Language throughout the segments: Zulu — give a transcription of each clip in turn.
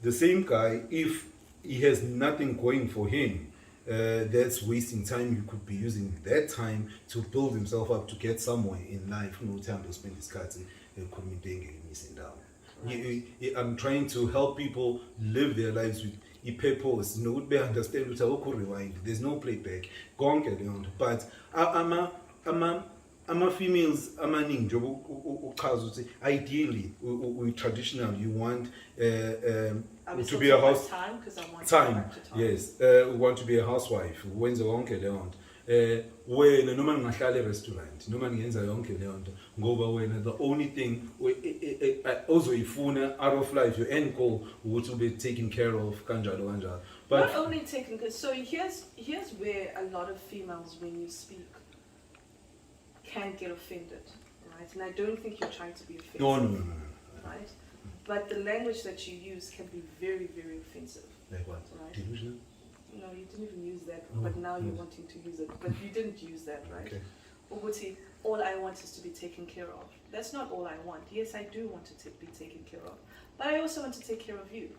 the same guy, if he has nothing going for him, that's wasting time. You could be using that time to build himself up to get somewhere in life. No time to spend his cards missing down. I'm trying to help people live their lives with a purpose. No, would be understand with a rewind. There's no playback. But I'm a females. I'm a ninja. Ideally, we traditional. You want to be a house time because I want time. Yes, we want to be a housewife. When's the wonke leon? When no man ngahlala restaurant, no man ngenza yonke leyo nto ngoba wena the only thing also ifuna out of life your end goal ukuthi ube taken care of kanjalo kanjalo. But not only taken care. So here's where a lot of females, when you speak, can get offended, right? And I don't think you're trying to be offensive. No. Right? But the language that you use can be very, very offensive. Like what? Right? Delusional? No, you didn't even use that, but now you're wanting to use it. But you didn't use that, right? Okay. Uguti, all I want is to be taken care of. That's not all I want. Yes, I do want to be taken care of. But I also want to take care of you,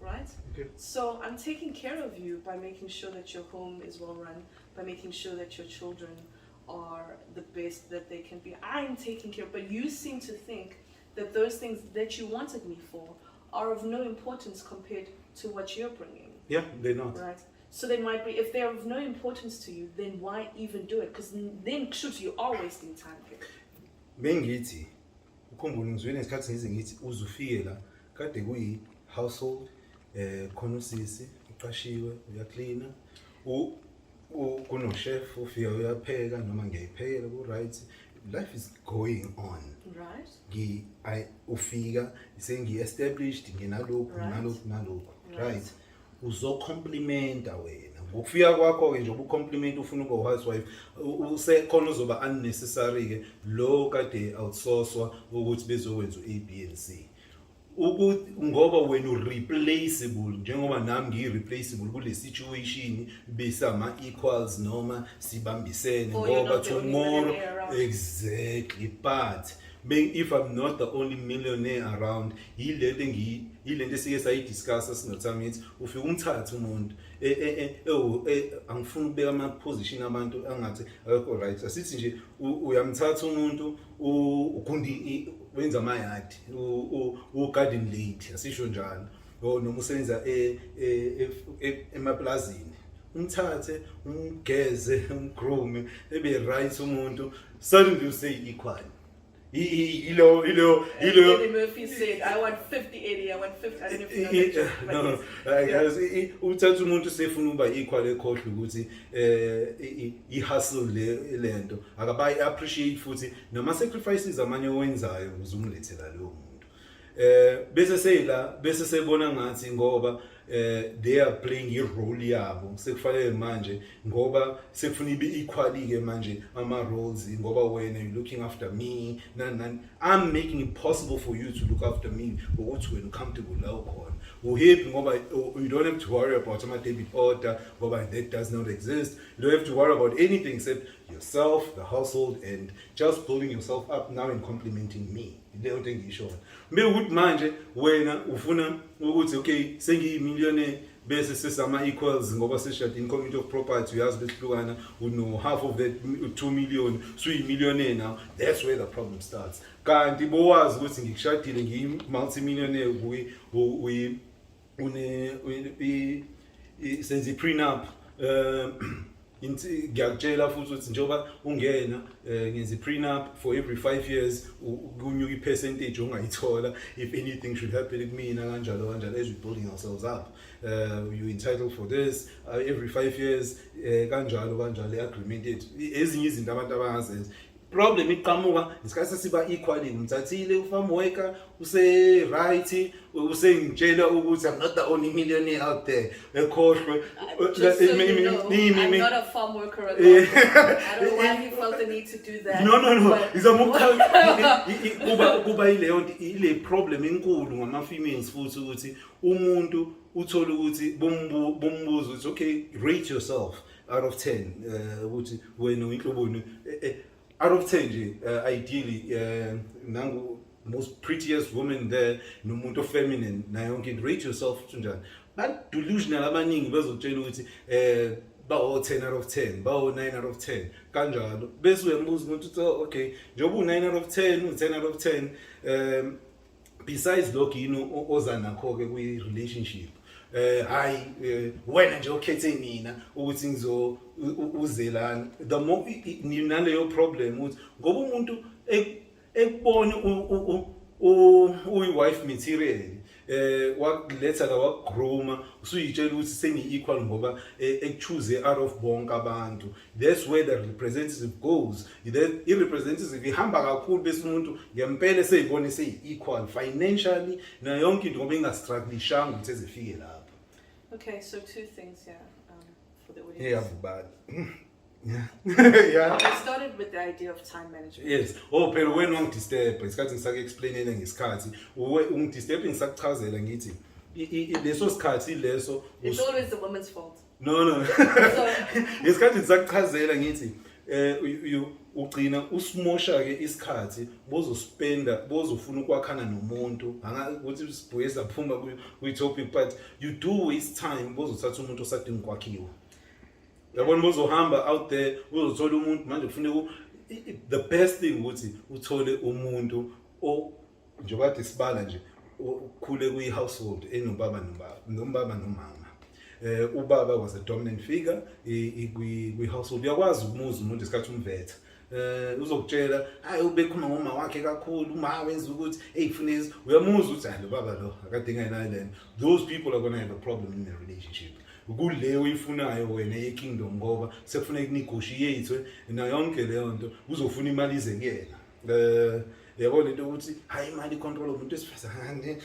right? Okay. So I'm taking care of you by making sure that your home is well run, by making sure that your children are the best that they can be. I'm taking care, but you seem to think that those things that you wanted me for are of no importance compared to what you're bringing. Yeah, they're not. Right. So they might be, if they're of no importance to you, then why even do it? Because then, shoot, you are wasting time here. Bengithi ukhumbule ngizwene isikhathi ngize ngithi uzufike la kade kuyi household khona usisi uqashiwe uyaklina kuno chef ufika uyapheka noma ngiyayiphekela ku right. Life is going on. Right. Ufika sengi-established nginalokhu right. Uzocomplimenta wena ngokufika kwakho-ke nje ubucompliment ufuna ube housewife usekhona uzoba unnecessary-ke lo kade outsourcwa ukuthi bezokwenza u-A, B and C ukuthi ngoba wena u-replaceable njengoba nami ngiyi-replaceable kule situation besama-equals noma sibambisene ngoba tomorrow exactly. But if I'm not the only millionaire around, yilento esike sayidiscussa sinothamithi ufika umthatha umuntu angifuni ukubeka ama-position abantu angathi akekho right. Asithi nje uyamthatha umuntu ukundi wenza amayadi u-garden lady asisho njalo noma usebenza emaplazini umthathe umgeze umgroome ebe right umuntu suddenly you say equal. Eddie Murphy said, I want 50-80, I want 50. I don't know if you know that joke, no, uthatha umuntu sefuna ukuba equal ekhohle ukuthi i-hustle lento akabayi appreciate futhi noma sacrifices amanye owenzayo ukuze umlethela lo muntu bese sebona ngathi ngoba they are playing i-role yabo sekufanele manje ngoba sekufuna ibe equally ke manje ama-roles ngoba wena you looking after me I'm making it possible for you to look after me ukuthi wena comfortable la ukhona uhappy ngoba you don't have to worry about ama-debit order ngoba that does not exist. You don't have to worry about anything except yourself, the household, and just building yourself up now and complimenting me. Leyo nto engiyishona ukuthi manje wena ufuna ukuthi okay sengiyi-millionaire bese sesama-equals ngoba seshadini community of property uyazi besihlukana uno half of that 2 million suyi-millionaire now. That's where the problem starts. Kanti bowazi ukuthi ngikushadile ngiyi-multimillionaire senze i-prenup ngiyakutshela futhi ukuthi njengoba ungena ngenza i-prenup for every 5 years kunyuka i-percentage ongayithola if anything should happen kumina kanjalo as we're building ourselves up. You're entitled for this every 5 years kanjalo i-agreement yethu ezinye izinto abantu abangazenza. Problem iqhamuka isikhathi sesiba equally ngimthathile ufarm worker use-right usengitshela ukuthi I'm not the only millionaire out there ekhohlwe. Just so you know, I'm not a farm worker at all. I don't know why he felt the need to do that. No. Kuba ile problem enkulu ngama-females futhi ukuthi umuntu uthole ukuthi bombuza ukuthi okay rate yourself out of 10 ukuthi wena uyinhloboni out of 10 nje ideally nangu most prettiest woman there, nomuntu feminine, nayo yonke into, rate yourself njani. But delusional abaningi bazotshela ukuthi bawo 10 out of 10, bawo 9 out of 10 kanjalo. Bese uyambuza ukuthi okay, njengoba u9 out of 10, u10 out of 10, besides lokho yini oza nakho ke kwi relationship. Hayi wena nje okhethe mina ukuthi ngizo uzelana. The more ninaleyo problem ukuthi ngoba umuntu ekubona uyi-wife material wakuletha la wakugroma usuyitshela ukuthi sengi-equal ngoba ekuchoose out of bonke abantu. That's where the representative goes. I-representative ihamba kakhulu bese umuntu ngempela seyibone seyi-equal financially nayo yonke into ngoba ingastrugglishanga ukuthi ezifike lapho. Okay, so two things here for the audience. Yeah, but yeah. Yeah. I started with the idea of time management. Yes. Oh, phela wena ungidisturb. Isikhathi ngisake explainele ngesikhathi. Ungidisturb ngisakuchazela ngithi leso sikhathi leso. It's always the woman's fault. No. Isikhathi ngisakuchazela ngithi ugcina usimosha ke isikhathi bozofuna ukwakhana nomuntu ukuthi sibuye saphuma kwi-topic but you do waste time bozothatha umuntu osadinga ukwakhiwa. Yabona bozohamba out there uzothola umuntu manje kufanele the best thing ukuthi uthole umuntu njengoba kade sibala nje ukhule kwi-household enobaba nomama. Ubaba was a dominant figure kwi-household. Uyakwazi ukumuza umuntu isikhathi umvetha. Uzokutshela hayi ubekhuluma ngoma wakhe kakhulu uma wenza ukuthi kufuneka uyamuza ukuthi hayi lo baba lo akadinga yena. Those people are going to have a problem in their relationship. Kuleyo uyifunayo wena ye-kingdom ngoba sekufuneka negotiate nayo yonke leyo nto uzofuna imali ize kuyena. Yabo lento ukuthi hayi imali control umuntu esifazane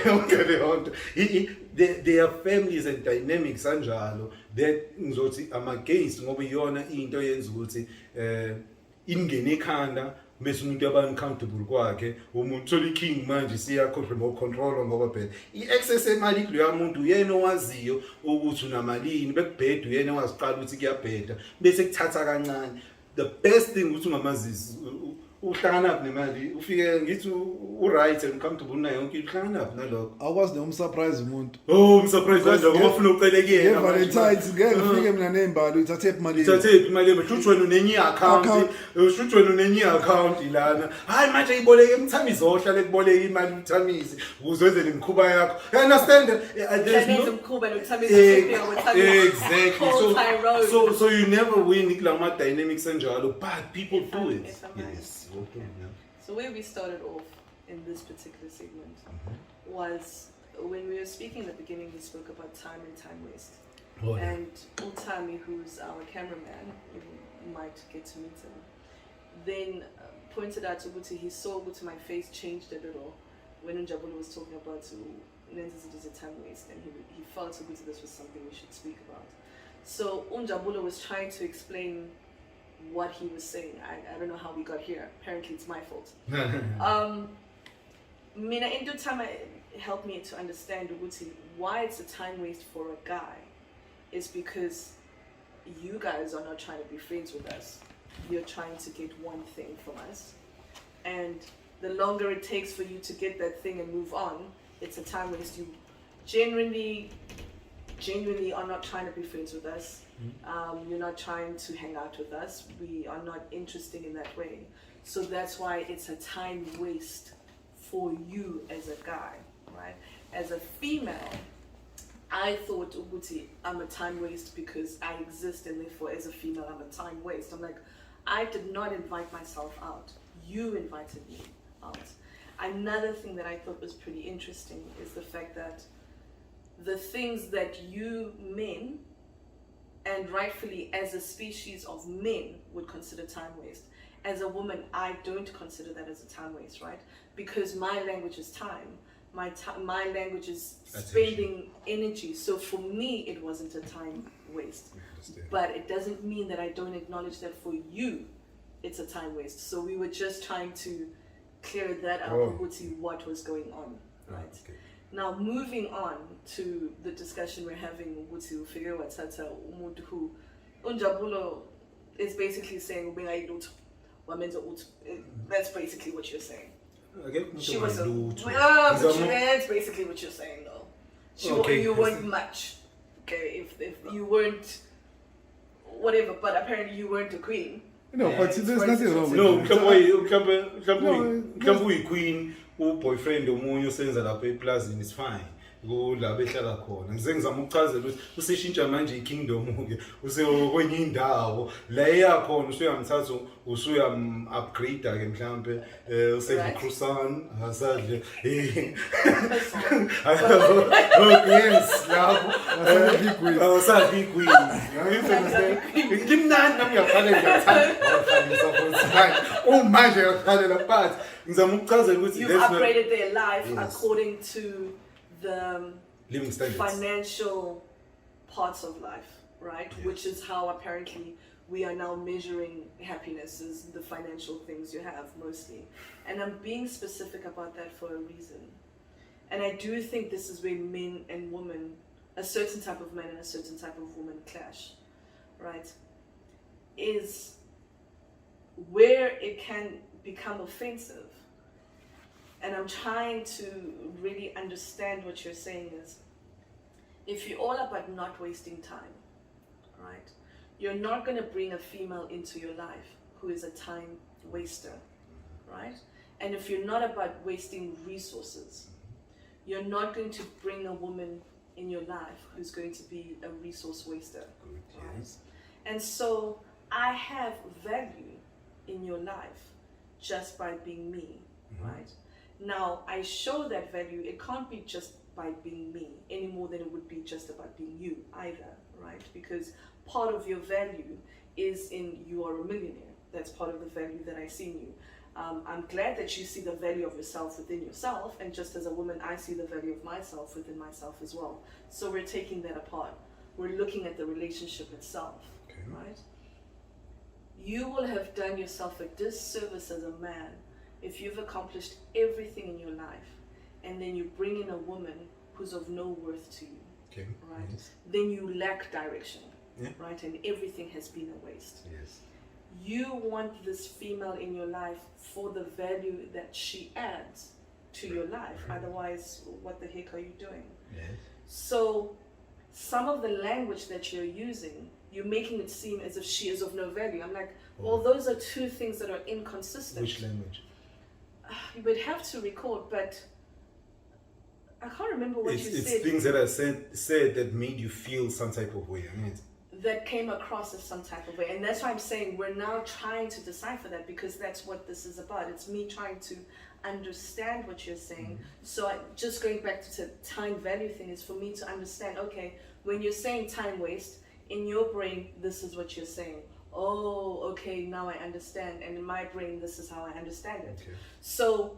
yonke leyo nto. Their families and dynamics anjalo that ngizothi ama-against ngoba iyona into yenza ukuthi ingene ekhanda bese umuntu yaba uncountable kwakhe umuntu thola iking manje siya remote control ngoba phela i-access emali kuloya muntu uyena owaziyo ukuthi unamalini bekubheda uyena owaziqala ukuthi kuyabheda bese kuthatha kancane. The best thing ukuthi ungamazisi uhlangana nemali ufike ngithi u-right and comfortable nayo yonke uhlangana nalokho awukwazi nokumsurprise umuntu. Umsurprise kanjalo ngoba ufuna ucele kuyena Valentine's ngeke ufike mina nembali uthathe imali shuthi wena unenye account ilana hayi manje iboleke emthamisi ohlala ekuboleka imali umthamisi ukuze wenzele imikhuba yakho. You understand? Exactly. So you never win kulama dynamics anjalo but people do it. Yes. Okay, yeah. So where we started off in this particular segment was when we were speaking in the beginning, we spoke about time and time waste. Oh, yeah. And Utami, who's our cameraman, you might get to meet him, then pointed out to Uguti, he saw Uguti, my face changed a little when Unjabula was talking about Nenzis is a time waste, and he felt Uguti this was something we should speak about. So Unjabula was trying to explain what he was saying. I don't know how we got here. Apparently it's my fault. Mina into time helped me to understand Uguti, why it's a time waste for a guy is because you guys are not trying to be friends with us. You're trying to get one thing from us. And the longer it takes for you to get that thing and move on, it's a time waste. You genuinely are not trying to be friends with us. You're not trying to hang out with us. We are not interested in that way. So that's why it's a time waste for you as a guy, right? As a female, I thought, Uguti, I'm a time waste because I exist, and therefore as a female I'm a time waste. I'm like, I did not invite myself out. You invited me out. Another thing that I thought was pretty interesting is the fact that the things that you men, and rightfully as a species of men, would consider time waste, as a woman I don't consider that as a time waste, right? Because my language is time. My language is spending energy. So for me it wasn't a time waste. But it doesn't mean that I don't acknowledge that for you it's a time waste. So we were just trying to clear that up, what was going on, right? Okay. Now moving on to the discussion we're having, Unjabulo is basically saying that's basically what you're saying. She was a lutho. that's basically what you're saying though. You weren't much. Okay, if you weren't whatever, but apparently you weren't a queen. No, but there's nothing wrong with No, it. mhlawumbe uyi-queen uboyfriend omunye osenza lapha eplazini is fine. Kulabo ehlala khona ngize ngizama ukuchazela ukuthi useshintsha manje i-kingdom-ke usekwenye indawo la eyakhona usuyamthatha usuyam-upgrade-ke mhlawumbe usedle-croissant asadle yes lapho asadle i-queen ngimnandi nami ngiyaqalela ngiyathandwa manje ngiyaqalela but ngizama ukuchazela ukuthi you've upgraded their life according to the living standards, financial parts of life, right? Yes. Which is how apparently we are now measuring happiness, is the financial things you have mostly. And I'm being specific about that for a reason. And I do think this is where men and women, a certain type of man and a certain type of woman clash, right? Is where it can become offensive. And I'm trying to really understand what you're saying is, if you're all about not wasting time, right? You're not going to bring a female into your life who is a time waster, right? And if you're not about wasting resources, you're not going to bring a woman in your life who's going to be a resource waster, right? And so I have value in your life just by being me, right? Now, I show that value. It can't be just by being me any more than it would be just about being you either, right? Because part of your value is in you are a millionaire. That's part of the value that I see in you. I'm glad that you see the value of yourself within yourself, and just as a woman, I see the value of myself within myself as well. So we're taking that apart. We're looking at the relationship itself, right? You will have done yourself a disservice as a man if you've accomplished everything in your life and then you bring in a woman who's of no worth to you, right? Yes. Then you lack direction, right? And everything has been a waste. Yes. You want this female in your life for the value that she adds to your life. Otherwise, what the heck are you doing? Yes. So some of the language that you're using, you're making it seem as if she is of no value. I'm like, well, those are two things that are inconsistent. Which language? You would have to record, but I can't remember what you said. It's things that I said that made you feel some type of way. I mean, that came across as some type of way. And that's why I'm saying we're now trying to decipher that, because that's what this is about. It's me trying to understand what you're saying. So just going back to the time value thing is for me to understand, okay, when you're saying time waste, in your brain, this is what you're saying. Oh, okay, now I understand. And in my brain, this is how I understand it. Okay. So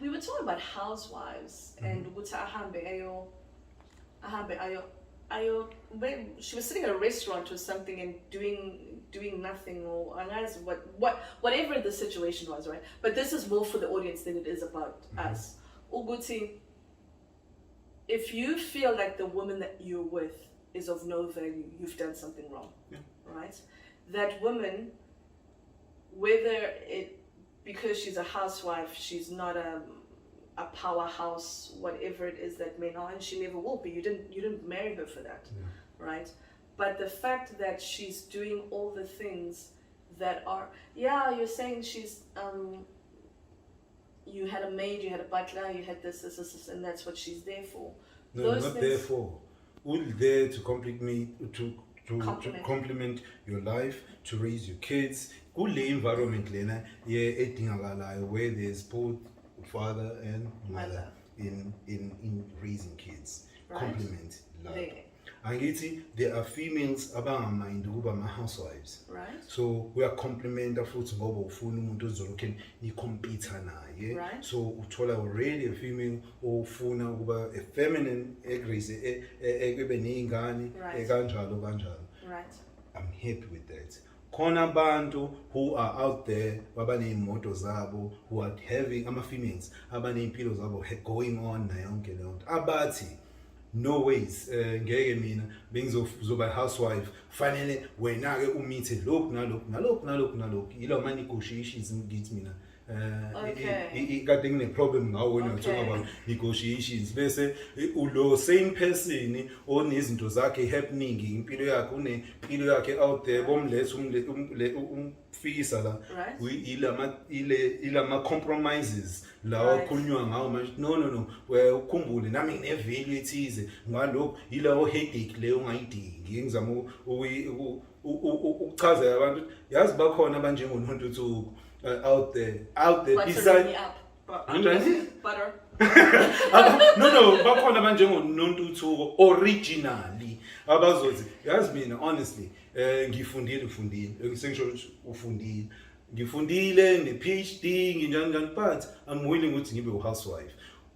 we were talking about housewives and she was sitting at a restaurant or something and doing nothing, or whatever the situation was, right? But this is more for the audience than it is about us. Uguti, if you feel like the woman that you're with is of no value, you've done something wrong, right? That woman, whether it because she's a housewife, she's not a powerhouse, whatever it is that may not, and she never will be. You didn't marry her for that, right? But the fact that she's doing all the things that are, you're saying she's you had a maid, you had a butler, you had this, and that's what she's there for. No, not there for. All there to complement your life, to raise your kids. Kule environment lena edingakalayo where there's both father and mother in raising kids. Right. Complement love. Angithi there are females abangamind ukuba ama-housewives. Right. So we are complementa futhi ngoba ufuna umuntu ozolokhu ni-compete naye. Right. So uthola already a female ofuna ukuba a feminine egrace ebe ney'ngane kanjalo. Right. I'm happy with that. Khona abantu who are out there abaney'moto zabo, who are having ama-females abaney'mpilo zabo going on nayo yonke leyo nto abathi no ways ngeke mina bengizoba housewife fanele wena ke umithe lokhu nalokhu yilo ma negotiations ngithi mina Okay. kade ngine-problem ngawo when you're talking Okay. about negotiations bese ulo same person onezinto zakhe happening impilo yakhe unempilo yakhe out there bomletha umfikisa la Right. ilama compromises la Right. okhulunywa ngawo manje no ukhumbule nami ngine-value ethize ngalokho ilawo headache leyo ongayidingi engizama ukuchazela abantu yazi bakhona abanjengoNontuthuko out there Butter beside me up. Anjani? Butter. no bakhona abanjengoNontuthuko originally abazothi yazi mina honestly ngifundile sengisho ukuthi ngifundile ne-PhD nginjani but I'm willing ukuthi ngibe u-housewife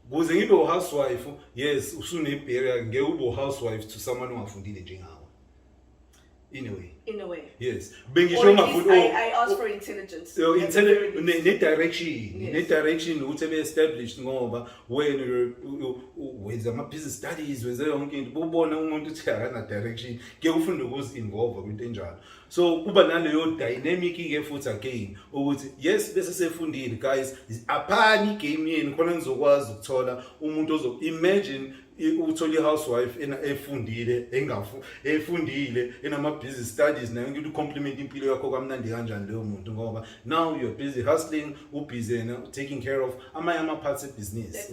kuze ngibe u-housewife yes usune-barrier ngeke ube u-housewife to someone ongafundile njengawe in a way yes bengisho I asked for intelligence. ne-direction ukuthi ebe-established ngoba wena wenza ama-business studies wenze yonke into ubona umuntu uthi akana-direction kuye ufunde ukuzi-involve kwinto enjalo so kuba naleyo dynamic-ke futhi again ukuthi yes bese sefundile guys aphani igame yenu khona nizokwazi ukuthola umuntu imagine uthola i-housewife efundile enama-business studies nayo ngithi compliment impilo yakho kamnandi kanjani leyo muntu ngoba now you're busy hustling busy taking care of amanye ama-parts of-business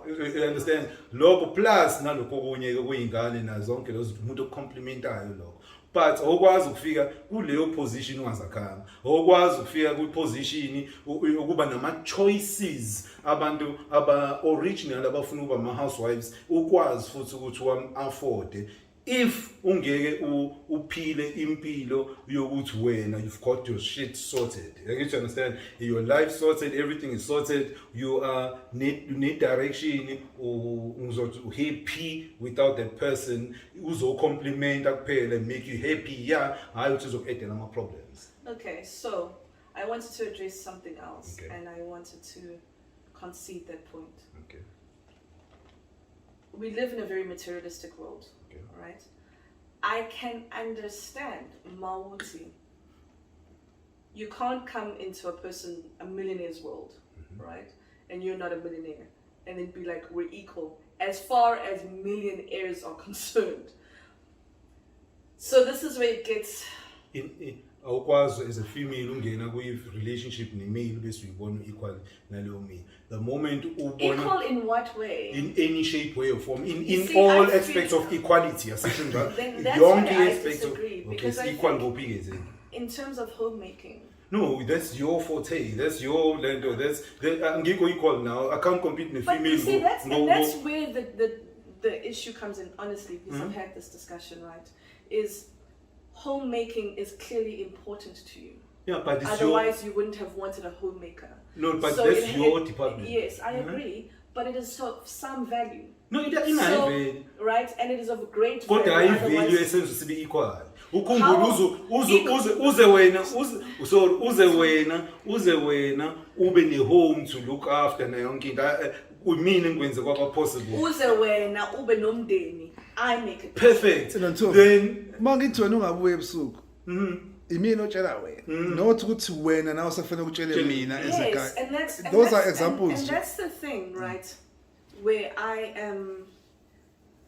you understand lokho plus nalokho okunye-ke kuyingane nazonke lezo umuntu okucomplimentayo lokho but awukwazi ukufika kuleyo position ungazakhanga awukwazi ukufika kwi-position ukuba nama-choices abantu aba-original abafuna ukuba ama-housewives ukwazi futhi ukuthi uwam-afforde if ungeke uphile impilo yokuthi wena you've got your shit sorted. You understand? Your life sorted, everything is sorted. You are need direction. Happy without that person. Uzo compliment and make you happy. Yeah, I would just add my problems. Okay, so I wanted to address something else, okay. And I wanted to concede that point. Okay. We live in a very materialistic world. Okay. Right? I can understand Mawuti. You can't come into a millionaire's world, right? And you're not a millionaire. And then be like, we're equal. As far as millionaires are concerned. So this is where it gets... awukwazi as a female ungena kwi-relationship ne-male bese uyibona equal naleyo male. The moment ubona equal in what way? In any shape, way or form. In all aspects of equality. Then that's why I disagree. Because equal in terms of homemaking. No, that's your forte. That's your lendo. I'm equal now. I can't compete with female. But you see, that's where the issue comes in, honestly, because I've had this discussion, right? Is homemaking is clearly important to you. Yeah, but otherwise you wouldn't have wanted a homemaker. No, but so that's your department. Yes, I agree, but it is of some value. No, it doesn't have value. Right, and it is of great value. But I value essence to be equal. Uze wena ube ne home to look after na yonke into umini ngwenze kwaba possible. Uze wena ube nomndeni. I make it perfect. Then mangithi wena ungabuye ebusuku. Imini otshela wena. Not ukuthi wena nawe usafuna ukutshela mina as a guy. And those are examples. And that's the thing, right? Where I am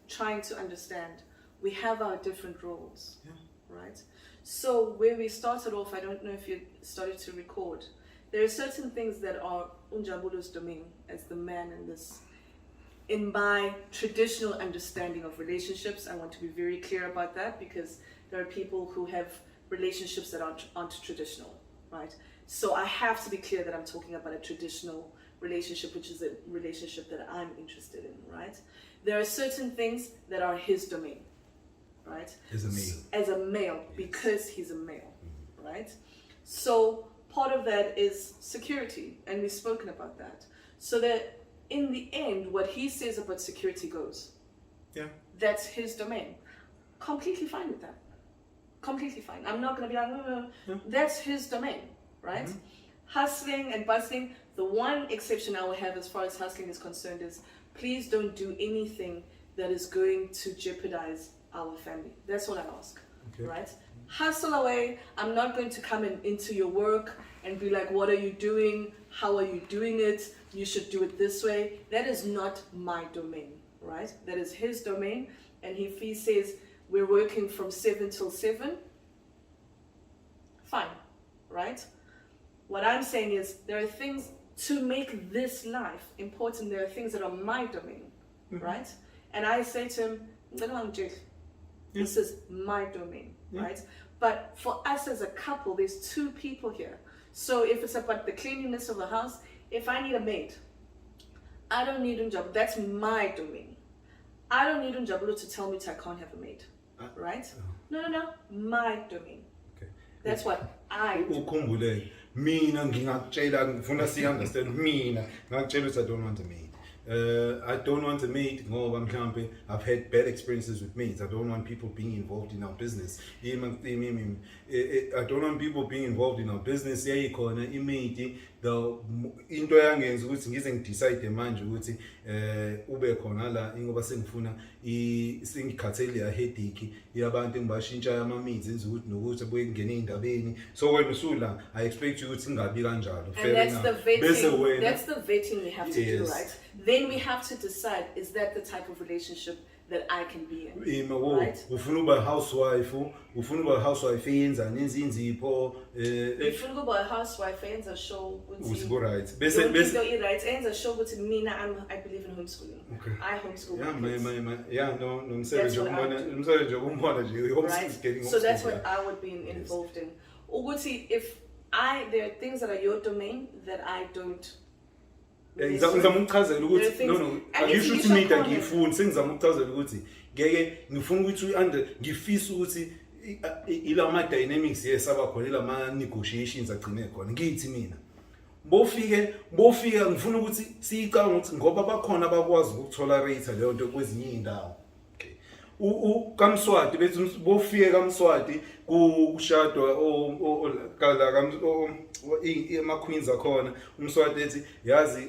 trying to understand. We have our different roles. Yeah. Right? So where we started off, I don't know if you started to record. There are certain things that are Unjabulo's domain as the man in this. In my traditional understanding of relationships, I want to be very clear about that because there are people who have relationships that aren't traditional, right? So I have to be clear that I'm talking about a traditional relationship, which is a relationship that I'm interested in, right? There are certain things that are his domain, right? As a male. As a male, yes. Because he's a male, right? So part of that is security, and we've spoken about that. So that in the end, what he says about security goes. Yeah. That's his domain. Completely fine with that. Completely fine. I'm not going to be like, no. Yeah. That's his domain, right? Mm-hmm. Hustling and bustling. The one exception I will have as far as hustling is concerned is please don't do anything that is going to jeopardize our family. That's all I ask, right? Hustle away. I'm not going to come into your work and be like, what are you doing? How are you doing it? You should do it this way. That is not my domain, right? That is his domain. And if he says we're working from 7 till 7, fine, right? What I'm saying is there are things to make this life important. There are things that are my domain, right? And I say to him, this is my domain, right? But for us as a couple, there's 2 people here. So if it's about the cleanliness of the house, if I need a maid, I don't need a job. That's my domain. I don't need a job to tell me I can't have a maid, right? No, my domain. Okay. That's what I do. Ukhumbule mina ngingakutshela ngifuna si understand mina ngakutshela ukuthi I don't want a maid. I don't want a maid ngoba mhlambe I've had bad experiences with maids. I don't want people being involved in our business. I don't want people being involved in our business. Yayikhona imaid into yangenza ukuthi ngize ngidecide manje ukuthi ube khona la ngoba sengifuna sengikhathele ya headache yabantu engibashintsha ama maids enza ukuthi nokuthi abuye kungena endabeni. So when usula I expect you ukuthi ngabi kanjalo. And that's the vetting. That's the vetting we have to do, right? Then we have to decide, is that the type of relationship that I can be in? Right? Ufuna uba housewife, yenza nezinzipho Ufuna ukuba a housewife enza show ukuthi go right. Bese right enza show ukuthi mina I believe in homeschooling. Okay. I homeschool. No umsebenzi wokumbona nje right? So that's what I would be involved in. Ukuthi if there are things that are your domain that I don't. Ngizama ukuchazela ukuthi no angisho ukuthi mina ngifuni sengizama ukuchazela ukuthi ngeke ngifuna ukuthi ngifisa ukuthi ilama dynamics yesaba khona ilama negotiations agcine khona ngithi mina bofika ngifuna ukuthi siyicanga ukuthi ngoba bakhona abakwazi ukutolerate leyo nto kwezinye indawo. Kamswati bethi bofike Kamswati kushadwa ama queens akhona umswati ethi yazi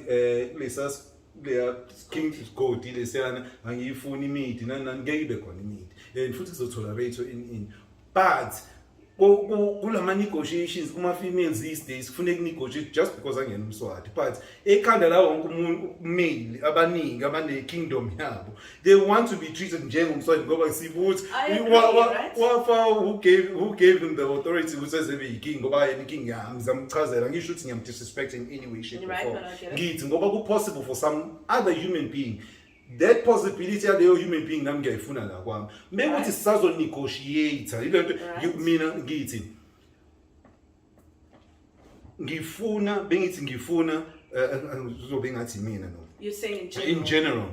kulesas leya King's Gold lesiyana angiyifuni imidi nani ngeke ibe khona imidi futhi kuzotolerate in but kulama negotiations kuma females these days kufanele negotiate just because angena umswati but ekhanda la wonke umuntu male abaningi abane kingdom yabo they want to be treated njengomswati ngoba sibuthi wafa who gave them the authority ukuthi ezebe yiking ngoba yena iking yami ngizamchazela ngisho ukuthi ngiyam disrespect in any way shape or form ngithi ngoba ku possible for some other human being that possibility yaleyo human being nami ngiyayifuna la kwami bekuthi sisazo negotiate ilento mina ngithi ngifuna uzobe ngathi mina no you're saying in general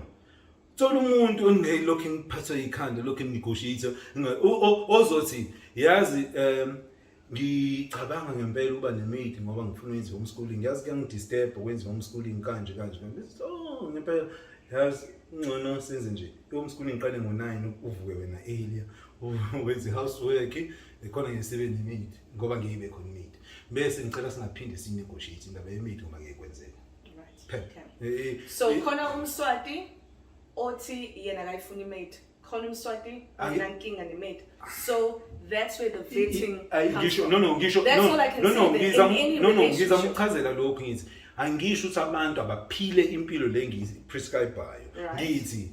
thola umuntu ongeyilokhu ngiphatha ikhanda lokhu negotiate ozothi yazi ngicabanga ngempela uba nemaid ngoba ngifuna ukwenza homeschooling ngiyazi kuyangidisturb ukwenza homeschooling kanje ngempela yazi ngcono senze nje homeschooling iqale ngo9 uvuke wena earlier wenze housework ekhona nge7 minutes ngoba ngiyibe khona maid bese ngicela singaphinde sinegotiate indaba yemaid ngoba ngeke kwenzeke right. So khona umswati othi yena akayifuni maid khona umswati anginankinga nemaid so that's where the vetting ngisho ngizamchazela lokho ngithi angisho ukuthi abantu abaphile impilo le ngiprescribeayo ngithi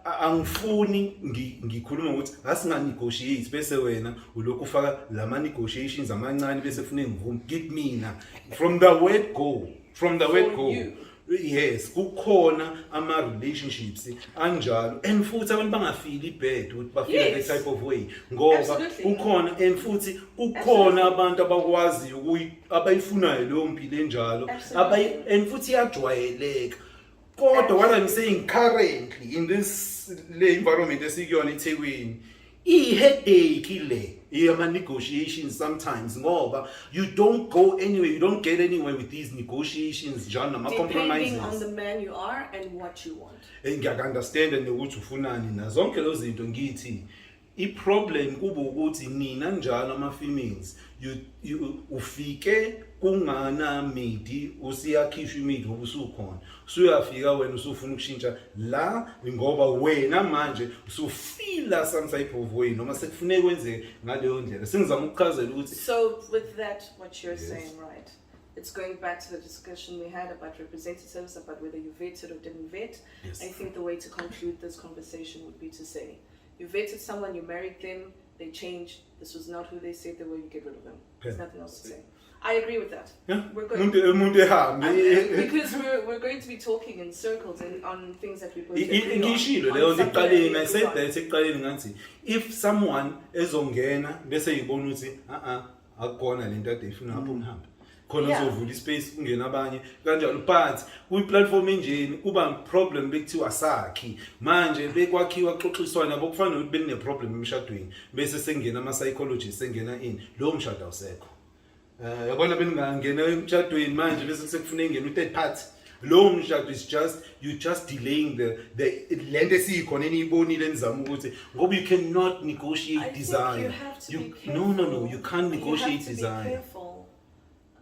angifuni ngikhuluma ukuthi asinganegotiate bese wena ulokhu ufaka lama negotiations amancane bese ufune ngivume give mina from the word go yes kukhona ama relationships anjalo and futhi abantu bangafili bad ukuthi bafile that type of way ngoba kukhona and futhi kukhona abantu abakwazi abayifunayo leyo mpilo enjalo and futhi iyajwayeleka kodwa what I'm saying currently in this environment esikuyona eThekwini headache le yama negotiations sometimes ngoba you don't go anywhere, you don't get anywhere with these negotiations njalo nama compromises depending on the man you are and what you want. Ngiyakunderstand nokuthi ufunani na zonke lezi zinto ngithi iproblem kuba ukuthi nina njalo ama females you ufike kungana midi usiyakhishwa imidi ngoba usukhona usuyafika wena usufuna ukushintsha la ngoba wena manje usufila some type of way noma sekufuneka kwenzeke ngaleyo ndlela sengizama ukuchazela ukuthi So with that, what you're Yes. saying, right? It's going back to the discussion we had about representatives, about whether you vetted or didn't vet. Yes. I think the way to conclude this conversation would be to say, you vetted someone, you married them, they changed, this was not who they said they were, you get rid of them. There's nothing else to say. I agree with that. yeah, We're going umuntu ehambe because we're going to be talking in circles and on things that we both agree on. ngishilo On leyo nto something that ekuqaleni we I agree said on. that ekuqaleni ngathi if someone ezongena bese yibona ukuthi akukona lento ade ifuna apho ngihambe khona Yeah. uzovula ispace kungena abanye kanjalo but kwi-platform enjeni kuba problem bekuthiwa sakhi manje bekwakhiwa xoxiswana bokufana ukuthi benine-problem emshadweni bese sengena ama-psychologist sengena in lowo mshado awusekho yabona beningangena emshadweni manje bese sekufuneka ingena u-third party lowo mshado is just you just delaying the lento esiyikhona eniyibonile enizama ukuthi ngoba you cannot I negotiate think desire you have to be no careful. you can't negotiate You have to be desire. careful.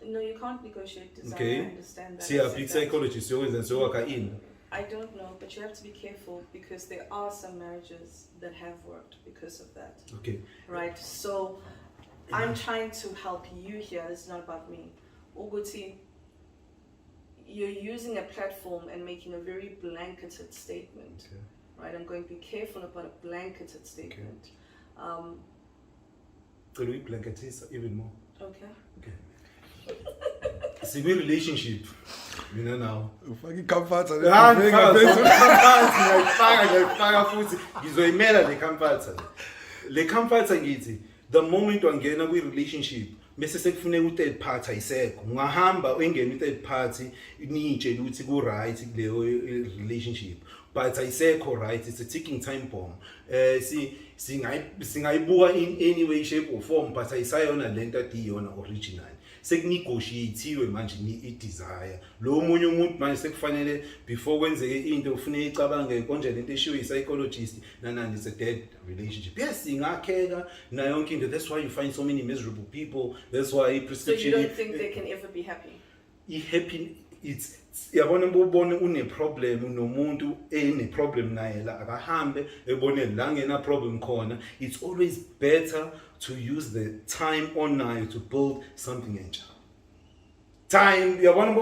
No, you can't negotiate desire. Okay. I understand that. I Siya said big that. psychologist yokwenza sewakha in. I don't know, but you have to be careful because there are some marriages that have worked because of that. Okay. Right? So I'm trying to help you here. It's not about me. Uguti, you're using a platform and making a very blanketed statement. Okay. Right? I'm going to be careful about a blanketed statement. So we blanketisa even more. Okay. Okay. Simi relationship. Mina now. ufake ikhamfatha ngiyayifaka futhi ngizoyimela le comforter. Le comforter ngithi the moment wangena kwi relationship bese sekufuneka u-third party ayisekho ungahamba uyengena u-third party nitshela ukuthi ku right kuleyo relationship but ayisekho right, it's a ticking time bomb. Singayibuka in any way shape or form but ayisayona lento adiyona original sekunegotiatiwe manje i-desire lo munye umuntu manje sekufanele before kwenzeke into ufuneka icabange konje lento eshiwo i-psychologist nanani it's a dead relationship. Yes, ingakheka na yonke into, that's why you find so many miserable people, that's why So prescription you don't think they can ever be happy? i-happy it's yabona ubone une-problem nomuntu ene-problem naye la akahambe ebone la ngena problem khona. It's always better to use the time onayo to build something entsha. Time yabona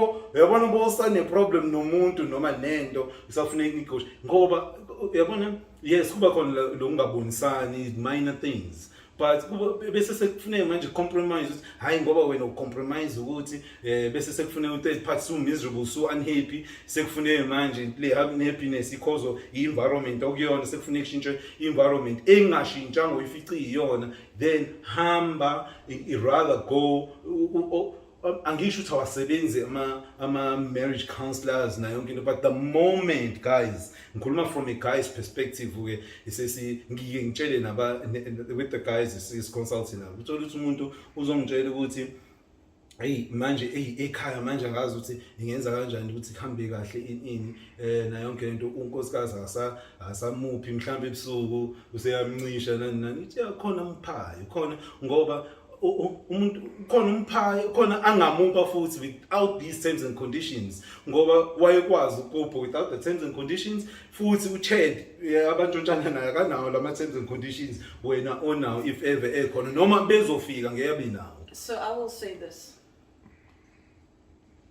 bo sane-problem nomuntu noma nento usafuneka nikoshe ngoba yabona yes kuba khona lo ungabonisani minor things but bese sekufuneka manje compromise ukuthi hayi ngoba wena ucompromise ukuthi bese sekufuneka u-third party so miserable so unhappy sekufuneka manje le happiness because of i-environment okuyona sekufuneka kushintshe i-environment engashintshanga uyifici iyona then hamba rather go angisho ukuthi awasebenzi ama-marriage counselors nayo yonke into but the moment guys ngikhuluma from a guy's perspective ke ngike ngitshele with the guys is consulting nabo uthola ukuthi umuntu uzongitshela ukuthi hey manje ekhaya manje angazi ukuthi ingenza kanjani ukuthi kuhambe kahle ini na yonke into unkosikazi asamuphi mhlawumbe ebusuku useyamncisha nani ithi khona umphayo khona ngoba umuntu khona umphayo khona angamupha futhi without these terms and conditions ngoba wayekwazi ukupha without the terms and conditions futhi uched abantshontshana naye kanawo lama terms and conditions wena onawo if ever ekhona noma bezofika ngeyabi nawo. So I will say this.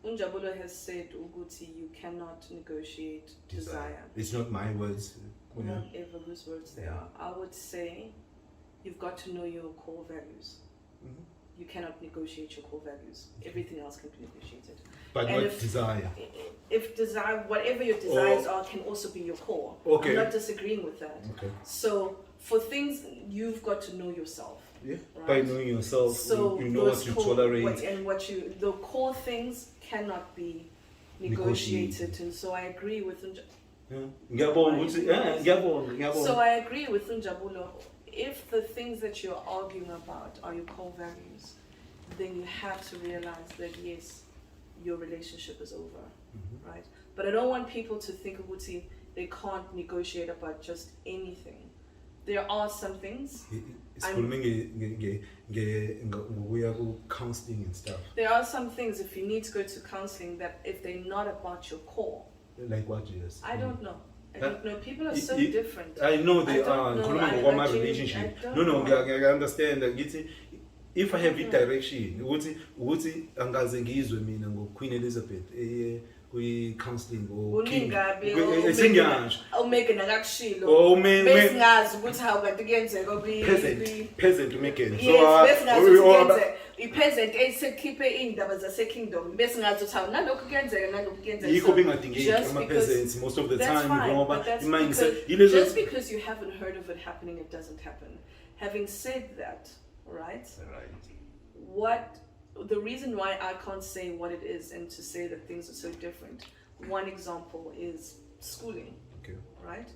Unjabulo has said ukuthi you cannot negotiate desire. It's not my words. Whatever whose words they are. I would say you've got to know your core values. Mm-hmm. You cannot negotiate your core values. Everything else can be negotiated. But And not if- desire. If desire, whatever your desires are, can also be your core. Okay. I'm not disagreeing with that. Okay. So for things, you've got to know yourself. Yeah. Right. By knowing yourself, So you know those what you core- tolerate. the core things cannot be negotiated. And so I agree with Ngiyabonga ukuthi ngiyabonga. So I agree with Unjabulo. If the things that you're arguing about are your core values, then you have to realize that yes, your relationship is over, right? But I don't want people to think Uguti they can't negotiate about just anything. there are some things. Sikhulume ngokuya ku-counselling and stuff. There are some things, if you need to go to counseling, that if they're not about your core, Like what, yes? I don't know. I don't know. People are so different. I know they I don't are. know. Ngikhuluma I ngokwama actually- relationship. I don't No, know. I understand that. If I have i-direction, ukuthi angaze ngizwe mina ngo-Queen Elizabeth kwi-counselling or king. Sengiyasho. Awumeke nakakushilo. Oh, besingazi ukuthi hawu kanti kuyenzeka peasant uMegan. Yes, besingazi ukuthi kuyenzeka. I-peasant esekhiphe iy'ndaba zase-kingdom. Besingazi ukuthi hawu nalokhu kuyenzeka nalokhu kuyenzeka. Yikho bengadingeki Just ama-peasants most of the that's time fine, ngoba but that's i-mindset because, just because you haven't heard of it happening, it doesn't happen. Having said that, right? The reason why I can't say what it is and to say that things are so different, one example is schooling. Okay. Right?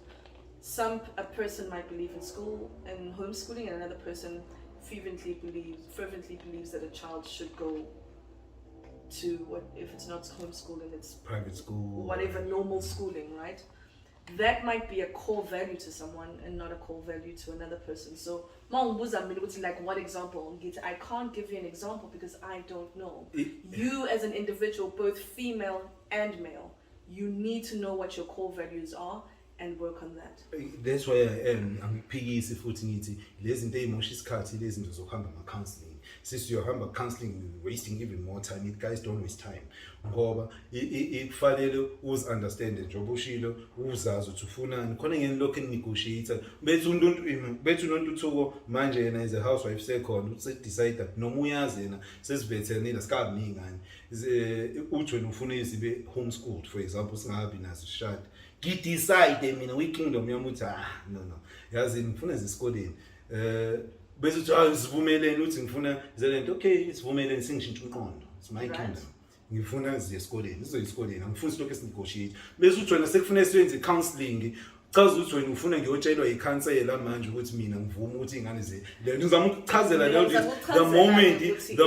A person might believe in school and homeschooling, and another person fervently believes that a child should go to what, if it's not homeschooling, it's Private school. whatever, normal schooling, right? That might be a core value to someone and not a core value to another person. So, like what example? I can't give you an example because I don't know. You as an individual, both female and male, you need to know what your core values are and work on that. That's why angiphikisi futhi ngithi lezi zinto ey'mosha isikhathi lezi zinto zokuhamba ama-counselling. Since you're counselling, wasting even more time. You guys don't waste time. Ngoba kufanele uzi-understand njengoba ushilo uzazi ukuthi ufunani khona ngeni lokho eninegotiate bethi uNtuthuko manje yena is a housewife sekhona usedecide noma uyazi yena sesivethene sikabi ningane uthi wena ufuna izibe homeschooled for example singabi nazo shade ngidecide mina kwi-kingdom yami uthi no yazi ngifuna zesikoleni bese uthi sivumelene uthi ngifuna zelento okay sivumelene singishintsha umqondo it's my kingdom ngifuna ziye esikoleni sizoya esikoleni angifuni lokho esinegotiate bese uthi wena sekufuna siyenze counselling chaza ukuthi wena ufuna ngiyotshelwa ikhansela manje ukuthi mina ngivuma ukuthi ingane le ngizama ukuchazela leyo the moment if it's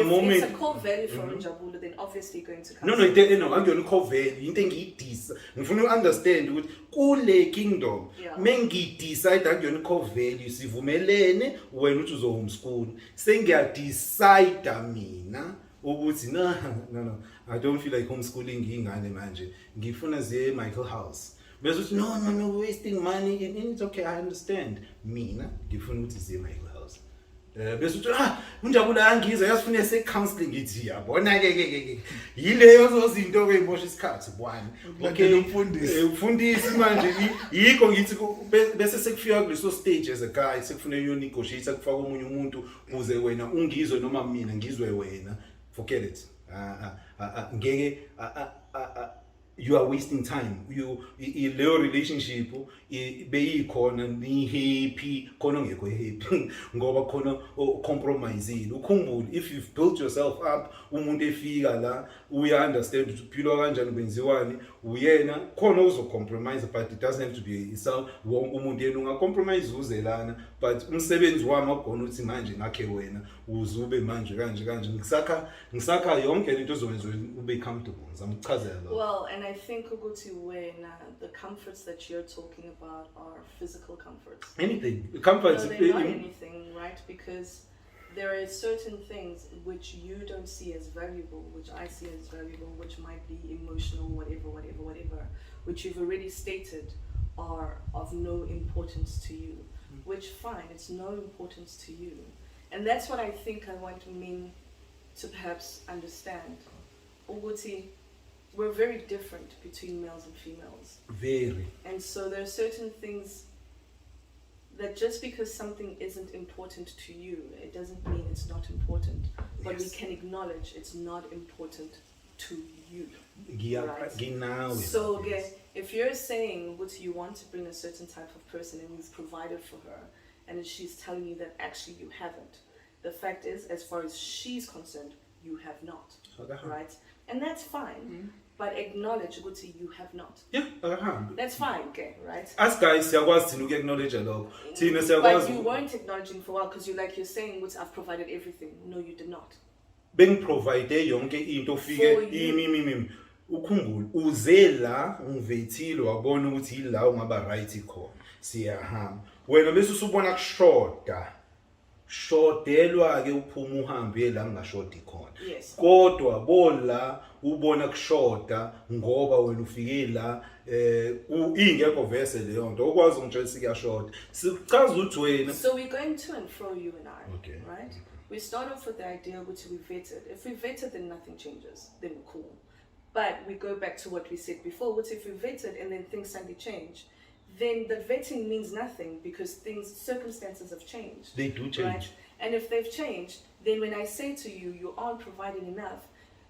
a core value for Njabulo, then obviously going to counseling. no angiyona core value into engiyidisa ngifuna uunderstand ukuthi kule kingdom mengidecide angiyona core value sivumelene wena uthi uzo homeschool sengiyadecide mina ukuthi no I don't feel like homeschooling ingane manje ngifuna ziye Michael House bese uthi no wasting money and it's okay I understand mina ngifuna ukuthi ziye Michael House bese uthi uNjabulo angiza yasifuna se-counselling ngithi yabona ke yileyo zozinto ey'mosha isikhathi bwani okay umfundisi manje yikho ngithi bese sekufika kuleso stage as a guy sekufuna uyonegotiate kufaka omunye umuntu ukuze wena ungizwe noma mina ngizwe wena forget it ngeke you are wasting time. Leyo relationship beyikhona ni happy khona ngekho happy ngoba khona compromise ukhumbule if you've built yourself up umuntu efika la uya understand ukuthi uphilwa kanjani kwenziwani uyena khona uzo compromise but it doesn't have to be yourself wonke umuntu yena unga compromise uzelana but umsebenzi wami akubona ukuthi manje ngakhe wena uzube manje kanje ngisakha yonke lento ezokwenza ube comfortable ngizama ukuchazela lo. Well, and I think ukuthi wena the comforts that you're talking about are physical comforts. Anything comforts no, they're not anything, right? Because there are certain things which you don't see as valuable, which I see as valuable, which might be emotional, whatever, which you've already stated are of no importance to you. Which fine, it's no importance to you. And that's what I think I want to mean to perhaps understand. Uguti, we're very different between males and females. Very. And so there are certain things that just because something isn't important to you, it doesn't mean it's not important. But we can acknowledge it's not important to you. Right? So if you're saying what you want to bring a certain type of person and you've provided for her, and she's telling you that actually you haven't, the fact is, as far as she's concerned, you have not. Right? And that's fine. But acknowledge ukuthi you have not. Yeah, that's fine, okay, right? As guys, siyakwazi thina uku-acknowledge lokho. Thina But you weren't acknowledging for a while because you're saying ukuthi I've provided everything. No, you did not. Bengiprovide yonke into ofike ukhumbule uze la ungivethile wabona ukuthi yila ungaba right khona siyahamba wena bese usubona shodelwa ke uphuma uhambe la ngashodi khona Yes. kodwa bona ubona kushoda ngoba wena ufike la ingekho verse leyo nto okwazi ngitshela sikuyashoda sichaza ukuthi wena So we're going to and fro, you and I, Okay. right? We start off with the idea which we vetted. If we vetted, then nothing changes. Then we're cool. But we go back to what we said before, which if we vetted and then things suddenly change, then the vetting means nothing because circumstances have changed. they do change. Right? And if they've changed, then when I say to you, you aren't providing enough,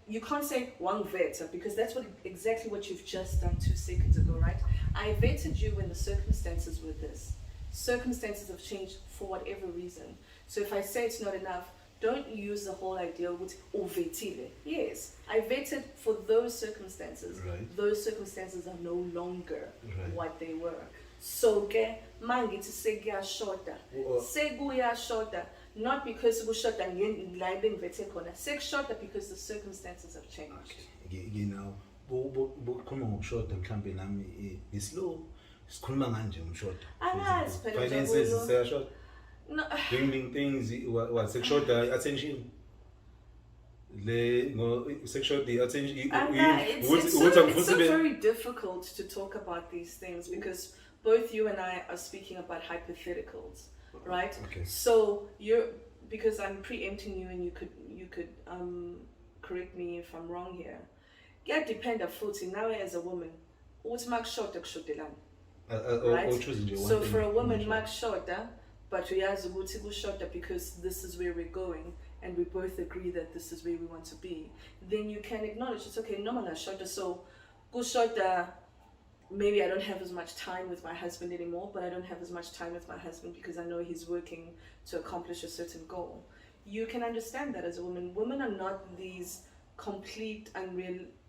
you can't say one vet because that's exactly what you've just done 2 seconds ago, right? I vetted you when the circumstances were this. Circumstances have changed for whatever reason. So if I say it's not enough, don't use the whole idea with vetile. Yes, I vetted for those circumstances. Right. Those circumstances are no longer Right. what they were. So ke mangithi sekuyashoda. Well- Sekuyashoda. Not because kushoda la bengivethe khona. Sekushoda because the circumstances have changed. You know, bokhuluma ngokushoda mhlambe nami islow sikhuluma kanje umshoda. Angazi phela Finances Jabulo. siyashoda. No. Doing things what sekushoda attention. Sexual attention. It's so very difficult to talk about these things because both you and I are speaking about hypotheticals, right? Okay. So because I'm preempting you and you could correct me if I'm wrong here. Yeah, depend on footing. Now as a woman, what's mark short right? So for a woman, mark shorter, but we as a shorter because this is where we're going. And we both agree that this is where we want to be, then you can acknowledge it's okay, no man shorter. So go shorter, maybe I don't have as much time with my husband anymore, but I don't have as much time with my husband because I know he's working to accomplish a certain goal. You can understand that as a woman. Women are not these complete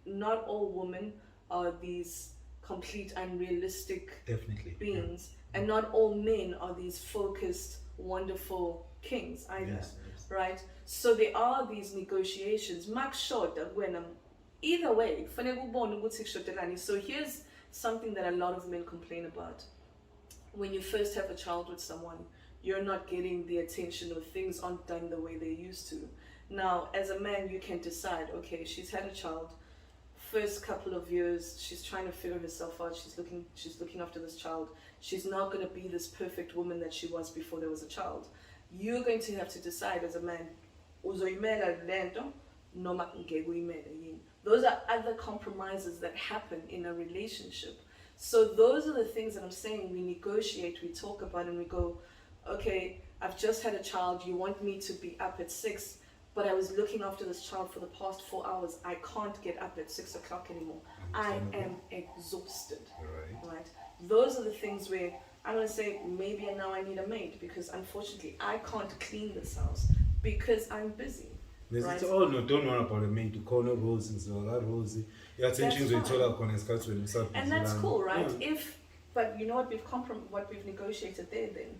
not all women are these complete unrealistic definitely beings, and not all men are these focused, wonderful kings either. Yes. Right? So there are these negotiations. Max short when either way, so here's something that a lot of men complain about. When you first have a child with someone, you're not getting the attention or things aren't done the way they used to. Now, as a man, you can decide, okay, she's had a child. First couple of years, she's trying to figure herself out. She's looking after this child. She's not going to be this perfect woman that she was before there was a child. You're going to have to decide as a man, those are other compromises that happen in a relationship. So those are the things that I'm saying we negotiate, we talk about, and we go, okay, I've just had a child, you want me to be up at 6, but I was looking after this child for the past 4 hours. I can't get up at 6 o'clock anymore. I am exhausted. Right? Those are the things where I'm going to say, maybe now I need a maid because unfortunately I can't clean this house because I'm busy. Right? Don't worry about a maid. Corner Rose Rosie. And that's cool, right? Yeah. But you know what we've negotiated there then?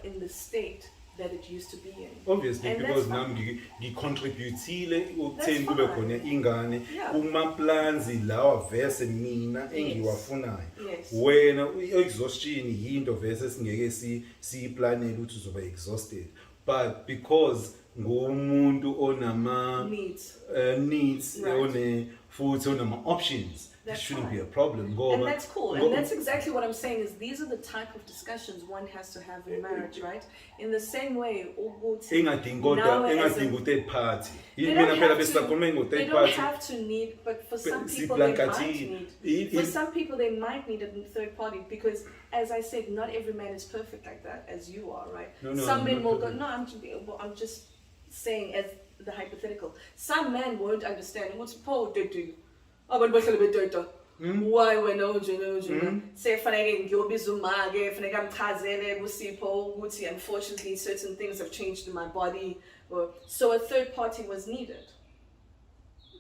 In the state that it used to be in. Obviously, and because now we contributile ukutheni kube khona ingane kuma plans lawa verse mina engiwafunayo wena exhaustion yinto verse singeke si planele ukuthi uzoba exhausted, but because ngumuntu onama needs one futhi onama options, that shouldn't be a problem. And that's cool. And that's exactly what I'm saying is these are the type of discussions one has to have in marriage, right? In the same way, third party. They don't have to need, but for some people they might need. For some people they might need a third party because, as I said, not every man is perfect like that, as you are, right? Some men will go, no, I'm just saying as the hypothetical. Some men won't understand. What's Paul did do? Why wena unje sefanele ngiyobiza umake fanele amchazele kuSipho ukuthi unfortunately certain things have changed in my body, so a third party was needed.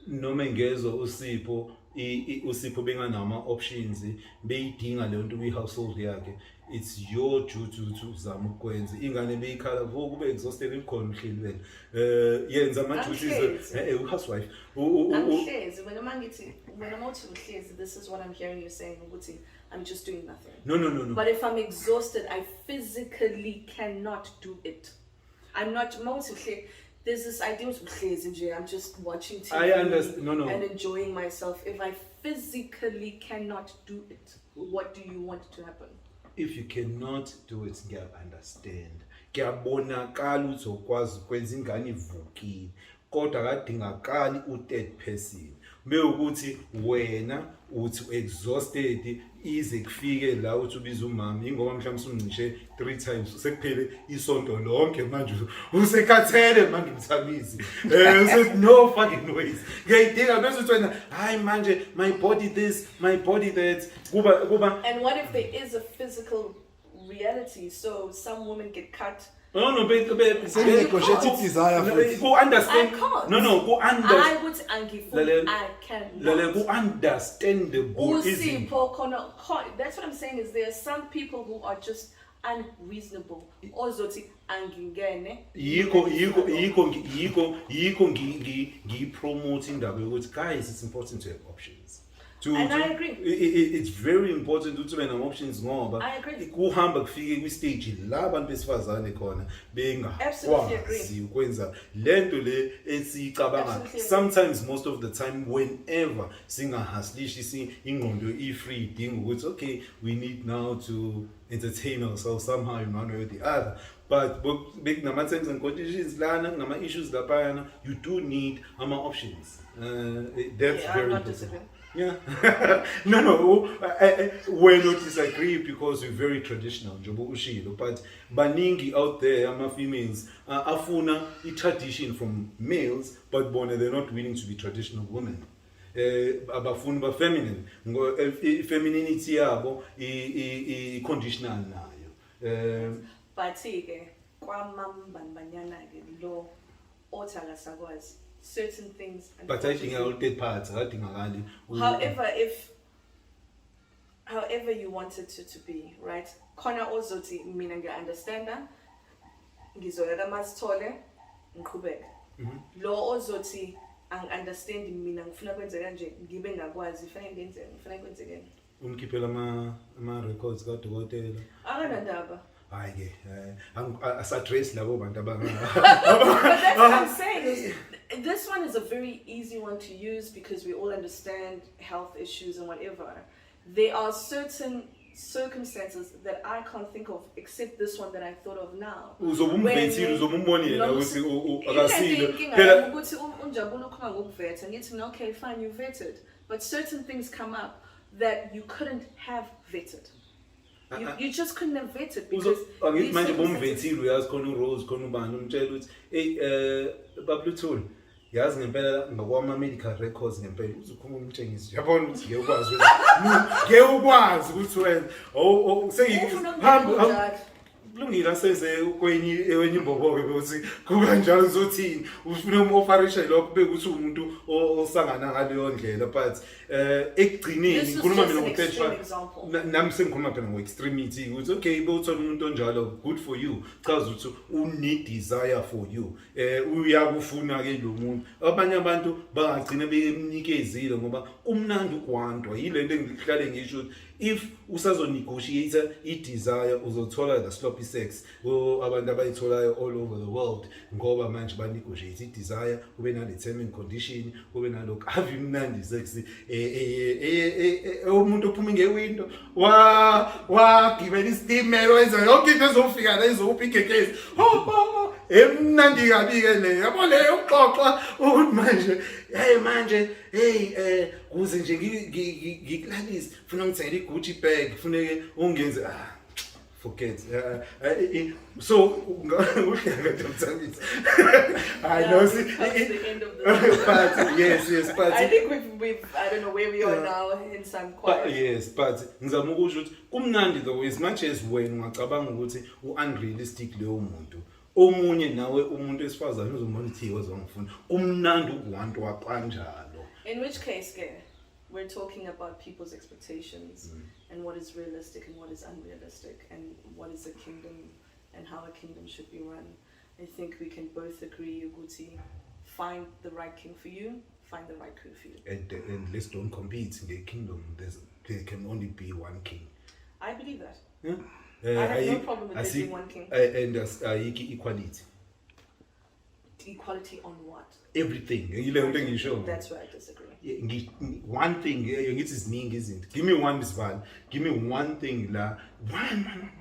Noma ngezo uSipho uSipho benganama options beyidinga le nto kwi-household yakhe, it's your duty to uzama ukwenza. Ingane beyikhala vo kube exhausted ikhona uhleli wena yenza ama duties housewife Angihlezi when I'm out to uhlezi, this is what I'm hearing you saying ukuthi I'm just doing nothing. No. But if I'm exhausted, I physically cannot do it. I'm not mostly. There's this idea of uhlezi, I'm just watching TV I understand. No. and enjoying myself. If I physically cannot do it, what do you want to happen? If you cannot do it, understand. Kuyabonakala uzokwazi ukwenza ingane ivukile, kodwa kadingakali u-third person. Mewukuthi wena uthi exhausted ize kufike la uthi ubiza umama ingoba mhlawumbe usungishe 3 times sekuphele isonto lonke manje usekhathele manje mthamizi usethi no fucking ways ngiyidinga bese uthi wena hayi manje my body this my body that kuba. And what if there is a physical reality? So some women get cut. No, negotiate desire go understand. I can't. No, go understand. I would angifuni. I cannot. Go understandable, isn't? That's what I'm saying. Is there are some people who are just unreasonable. Ozoti angingene. Yiko ngi-promoting indaba yokuthi guys, it's important to have options. And I agree. It's very important to have options ngoba I agree. Kuhamba kufike kwi-stage la abantu besifazane khona bengakwazi ukwenza lento le esicabanga. Sometimes, most of the time, whenever singahaslishi ingqondo i-free idinga ukuthi okay, we need now to entertain ourselves somehow in one way or the other. But nama terms and conditions lana nama issues lapayana, you do need options. That's very important. Yeah. No. We're not disagree because we're very traditional, but baningi out there, females, afuna tradition from males, but they're not willing to be traditional women. Abafuna ba feminine. Femininity yabo conditional nayo. But kwamambanyana ke lo othala sakwazi. Certain things. But I think I'll take part. However you want it to be, right? Kona ozoti mina understand that. Ngizoyeka masithole ngiqhubeka. Lo ozoti understand mina ngifuna kwenza kanje ngibe ngakwazi fanele ngenze kanje. Umkhiphela ama records kadokotela. Akanandaba. Hayi ke asaddress labo bantu But that's what I'm saying is this one is a very easy one to use because we all understand health issues and whatever. There are certain circumstances that I can't think of except this one that I thought of now. Okay, fine, you vetted. But certain things come up that you couldn't have vetted. You just couldn't have vetted because manje bomvethile uyazi khona uRose khona ubani umtshela ukuthi babluthule yazi ngempela ngokwama medical records ngempela uzokhuluma umtshengisi yabona ukuthi ngeke ukwazi ukuthi wena sengihamba kulungile senze kwenye imboboke ukuthi kukanjalo uzothini ufuna umofarisha lokho bekuthi umuntu osangana ngaleyo ndlela but ekugcineni ngikhuluma mina ngokuthesha nami sengikhuluma phela ngo-extremity ukuthi okay bewuthola umuntu onjalo good for you chaza ukuthi une desire for you uyakufuna ke lo muntu abanye abantu bangagcina bemnikezile ngoba umnandi ukwandwa yilento engihlale ngisho if usazonegotiate i-desire uzothola the sloppy sex abantu abayitholayo all over the world ngoba manje banegotiate i-desire ube na-determined condition ube nalokho ave imnandi sex umuntu ophuma ngewindow wagibela isitimela wenza yonke into ezofika la izopha igegezi emnandi kabi-ke leyo yabo leyo uxoxa ukuthi manje kuze nje ngikulalise funa ngithengele i-Gucci bag funeke ungenze forget so uhlanga ntomthambisa I know that's the end of the but yes but I think we've I don't know where we are now in some quiet. Yes but ngizama ukusho ukuthi kumnandi though as much as wena ungacabanga ukuthi unrealistic leyo muntu omunye nawe umuntu esifazane uzombona ukuthi wazongifuna kumnandi ukuwantu kanjalo In which case ke We're talking about people's expectations and what is realistic and what is unrealistic and what is a kingdom and how a kingdom should be run. I think we can both agree, Uguti, find the right king for you, find the right crew for you. And let's don't compete in the kingdom. There can only be one king. I believe that. Yeah? I have no problem with there being one king. And equality. Equality on what? Everything. That's where I disagree. One thing, isn't. Give me one, Miss Val. Give me one thing. One.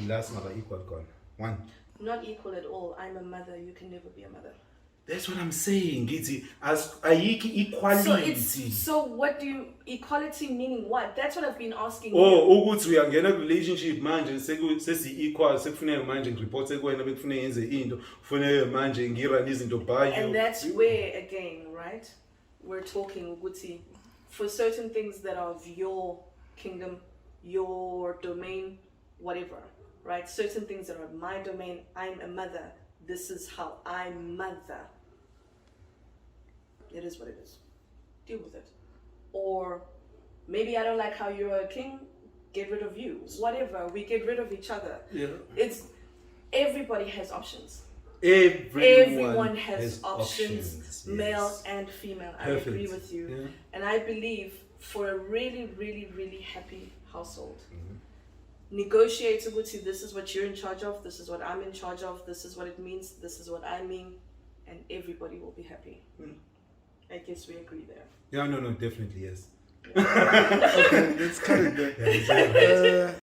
Last number equal gone. One. Not equal at all. I'm a mother. You can never be a mother. That's what I'm saying. As equality. So what do you equality meaning what? That's what I've been asking. Ukuthi uyangena ku relationship manje sesi equal sekufuneka manje ngireport kuwena bekufuneka yenze into kufuneka manje ngirun izinto by you. And that's where again, right? We're talking ukuthi for certain things that are of your kingdom, your domain, whatever, right? Certain things that are my domain, I'm a mother. This is how I mother. It is what it is. Deal with it. Or maybe I don't like how you're a king, get rid of you. Whatever, we get rid of each other. Yeah. It's everybody has options. Everyone has options, male and female. Perfect. I agree with you. Yeah. And I believe for a really, really, really happy household, negotiate ukuthi this is what you're in charge of, this is what I'm in charge of, this is what it means, this is what I mean, and everybody will be happy. I guess we agree there. Yeah, no, definitely, yes. Okay, let's cut it there.